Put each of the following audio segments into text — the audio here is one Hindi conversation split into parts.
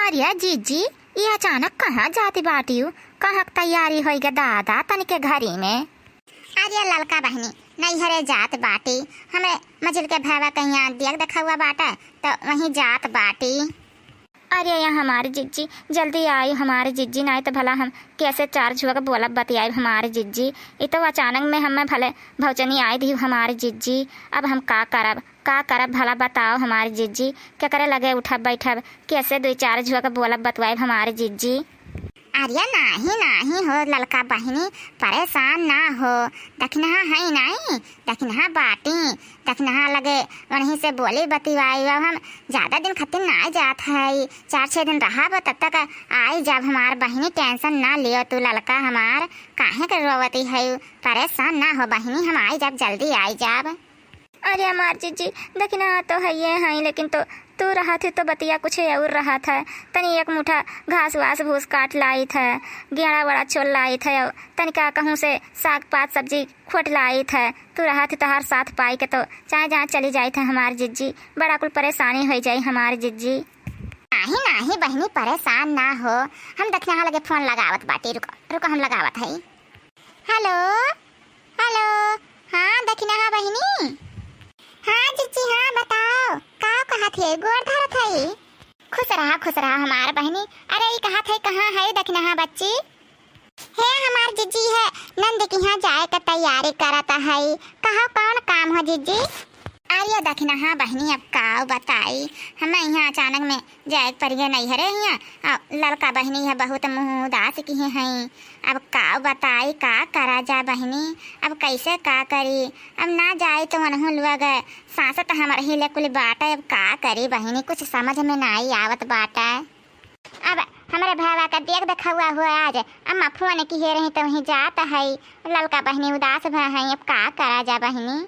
अरे जीजी, ये अचानक कहाँ जाती बाटी हूँ? कहाँ क तैयारी होई गे दादा तनिके घरी में? अरे ललका बहनी नहीं हरे जात बाटी। हमें मझिल के भैया कहीं देख देखा हुआ बाटा तो वहीं जात बाटी। अरे यहाँ हमारी जिज्जी जल्दी आई, हमारे जिज्जी नहीं तो भला हम कैसे चार छुआ के बोला बतियाई हमारे जिज्जी। ये तो अचानक में हमें भले भौचनी आई थी हमारी जिज्जी। अब हम का करब भला बताओ हमारी जिज्जी, क्या करे लगे उठब बैठब कैसे दो चार छुआ के बोला बतवाई हमारे जिज्जी। अरे नहीं हो ललका बहनी, परेशान ना हो। दखनहा है नहीं, दखनहा बाटी, दखनहा लगे वहीं से बोली बतिवाई। अब हम ज़्यादा दिन खातिर ना जात है, 4-6 दिन रहा तब तक आई जब हमार बहनी। टेंशन ना लियो तू ललका हमार, काहे के रोवती है? परेशान ना हो बहनी, हम आई जब जल्दी आई जब। अरे हमार जीजी देखना तो है ये है, लेकिन तो तू रहा थी तो बतिया कुछ और रहा था। तनी एक मुठा घास वास भूस काट लाई था, गेड़ा वड़ा छोल लाई था, तनिका कहूँ से साग पात सब्जी खोट लाई था। तू रहा थी तो हर साथ पाई के तो चाहे जहाँ चली जाई था हमारी जिज्जी। बड़ा कुल परेशानी हो जाई हमारी जिज्जी। नहीं बहनी परेशान ना हो, हम दखना लगे फोन लगावत बाटी। रुको हम लगावत है। हेलो हेलो, हाँ दखना बहनी। हाँ जीजी हाँ बताओ, का कहा थे? गोर धरत है। खुश रहा हमार बहनी। अरे ये कहा थे कहाँ है दखना बच्ची? है हमार जीजी है नंद के यहाँ जाए का तैयारी करता है। कहा कौन काम हो जीजी? अरे दखना बहनी अब का बताई, हमें यहाँ अचानक में जाए परिए नहीं हरे यहाँ। लड़का बहनी है बहुत मुँह उदास की हैं। अब का बताई का करा जा बहनी, अब कैसे का करी? अब ना जाए तो मनहू लुआ गए सांस तो हमारे हिले कुल बाटा। अब का करी बहनी, कुछ समझ में नहीं आवत बाटा। अब हमारे भावा का देख देखा हुआ आज अम्मा फोन की हे रही तो वहीं जाता है। लड़का बहनी उदास भा है, अब का करा जा बहनी?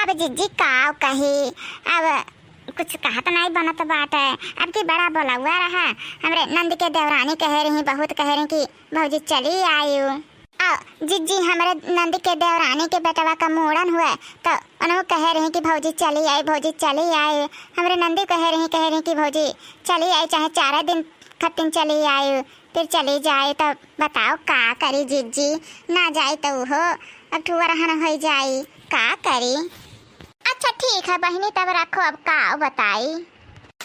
अब जीजी काव कही, अब कुछ कहा तो नहीं बनत बात है। अब की बड़ा बोला हुआ रहा, हमरे नंद के देवरानी कह रही बहुत कह रही कि भौजी चली आयु। जीजी हमरे नंद के देवरानी के बेटवा का मुड़न हुआ तो उन्होंने कह रही कि भौजी चली आई। हमरे नंदी कह रही कि भौजी चली आई, चाहे 4 दिन खतिन चली आई फिर चली जाए। तो बताओ का करी जीजी? ना जाए तो हो अब ठुआ रहन हो जाए, का करी? अच्छा ठीक है बहनी तब रखो, अब का बताई?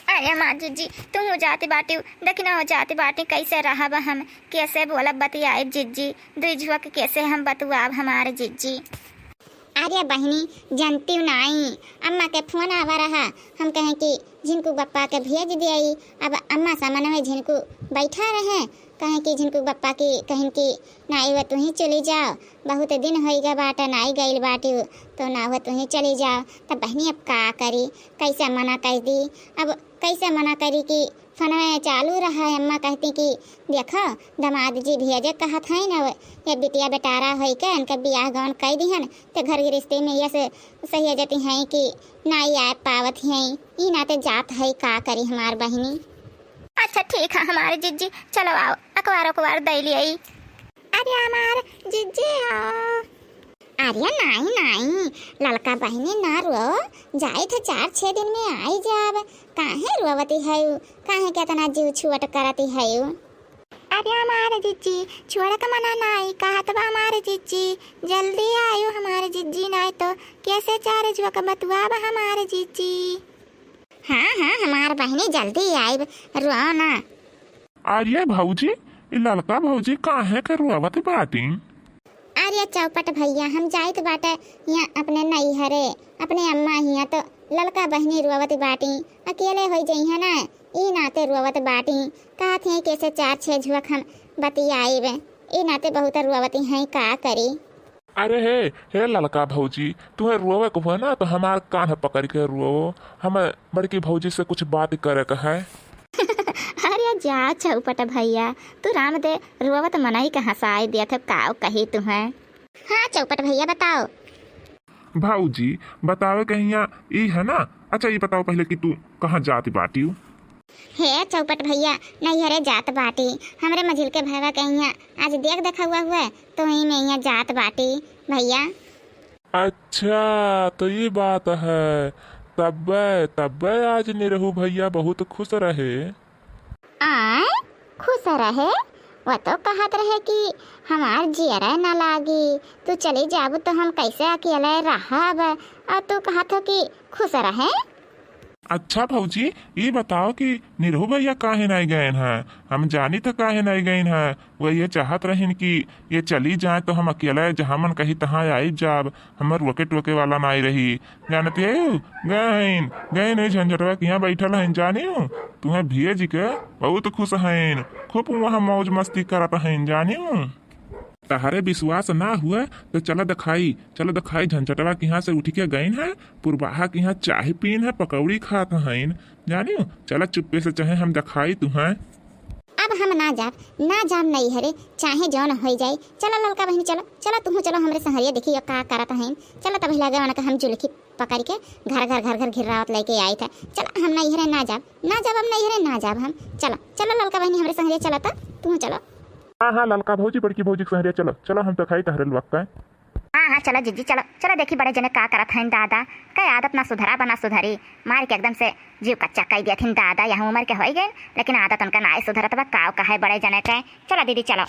अरे माँ जीजी तुम हो जाती बाटी देखना हो जाती बाटी, कैसे रहा हम कैसे बोला बतियाए जिज्जी? दुई झुआ के कैसे हम बतुआब हमारे जिज्जी? अरे बहनी जानती नहीं, अम्मा के फोन आवा रहा, हम कहें कि झिनकू बप्पा के भेज दिया। अब अम्मा सामने में झिनकू बैठा रहे, कहें कि झिनकू बप्पा की कहें कि नाई हुआ तुम ही चली जाओ, बहुत दिन होगा बाटा नाई गई बाटी तो ना हुआ तुम ही चली जाओ। तब बहनी अब का करी, कैसे मना कर दी? अब कैसे मना करी कि फोन में चालू रहा है। अम्मा कहती कि देखो दामाद जी भेजे कहत है ना, ये बिटिया बेटारा है के इनका ब्याह गौन कह दिहन तो घर गृहस्थी में ये से सही जाती हैं कि नाई आ पावत हैं, ई नाते जात है, का करी हमार बहनी? अच्छा ठीक है हमारे जिज्जी, चलो आओ अखबार दे लिया। अरे हमार जिज्जी आओ। अरे नहीं लड़का बहनी ना रो, जाए तो 4-6 दिन में आई जाब। काहे रोवती है, काहे के तना जीव छुअट करती है? अरे हमारे जिज्जी छोड़ के मना नहीं कहा तो हमारे जिज्जी जल्दी आयो हमारे जिज्जी, नहीं तो कैसे 4 जुआ का बतुआब हमारे जिज्जी। हाँ हमार बहनी जल्दी आई, रो ना। अरे भौजी ये लड़का भौजी काहे के रोवत बाटी? अरे चौपट भैया हम जाइत बाटे यहाँ अपने नहीं हरे अपने अम्मा हिया तो लड़का बहनी रोवत बाटी, अकेले हो जाई है ना, ई नाते रोवत बाटी। कहत हैं कैसे 4-6 झुक हम बतियाई, ई नाते बहुत रोवती हैं, का करी? अरे हे लड़का भौजी तुम्हें रोवे को हुआ ना तो हमार कान पकड़ के रो, हमें बड़की भौजी से कुछ बात करे का है। अरे जा चौपट भैया तू राम दे रोवत मनाई के हंसाई दिया था, काव कही तुम्हें? हाँ चौपट भैया बताओ। भौजी बतावे कहीं ई है ना। अच्छा ये बताओ पहले कि तू कहाँ जाती बाटी हूँ? हे चौपट भैया नहीं हरे जात बाटी, हमरे मझिल के भैया कहीं आज देख देखा हुआ तो वहीं में यहाँ जात बाटी भैया। अच्छा तो ये बात है, तब आज निरहू भैया बहुत खुश रहे। आय खुश रहे। वो तो कहत रहे कि हमार जियरा ना लागी, तू चली जाबू तो हम कैसे अकेले रहब, और तू कहत हो कि खुश रहे। अच्छा भौजी, ये बताओ कि निरहु भैया काहे नहीं गए हैं? हम जानी तो काहे नहीं गए हैं। वो ये चाहत रहीन कि ये चली जाए तो हम अकेले जहाँ मन कही तहाँ आई जाब, हमर रोके टोके वाला नहीं रही। जानते गए नहीं झंझटवा कि यहाँ बैठल हैं जानी हूँ। तुम्हें भिये जी के बहुत खुश हैं, खूब वहाँ मौज मस्ती करत हैं जानी हूँ। तहारे विश्वास ना हुआ तो चलो दिखाई झंझटवा के यहाँ से उठ के गई है, पुरबाहा के यहाँ चाय पीन है, पकौड़ी खात हैं जानियो। चलो चुप्पे से चाहे हम दिखाई तुम्हें। अब हम ना जाब नहीं हरे, चाहे जौन हो जाए। चलो ललका बहनी, चलो तुम चलो हमरे संहरिया देखियो का करत हैं। चलो तभी लगे वाला हम जुलखी पकड़ के घर घिरावत लेके आई था। चलो हम नहीं हरे ना जाब हम नहीं हरे ना जाब हम। चलो ललका बहनी हमरे संहरिया, चलो तो तुम चलो। हाँ ललका भौजी बड़की भौजी के संहरिया चलो हम दिखाई तहरे वक्त है। हाँ चलो जीजी, चलो देखी बड़े जने का करत हैं दादा। कई आदत ना सुधरा बना सुधरी, मार के एकदम से जीव कच्चा कई दिया थी दादा। यहाँ उम्र के हो गए लेकिन आदत उनका ना सुधरत बा। का है बड़े जने के। चलो दीदी चलो।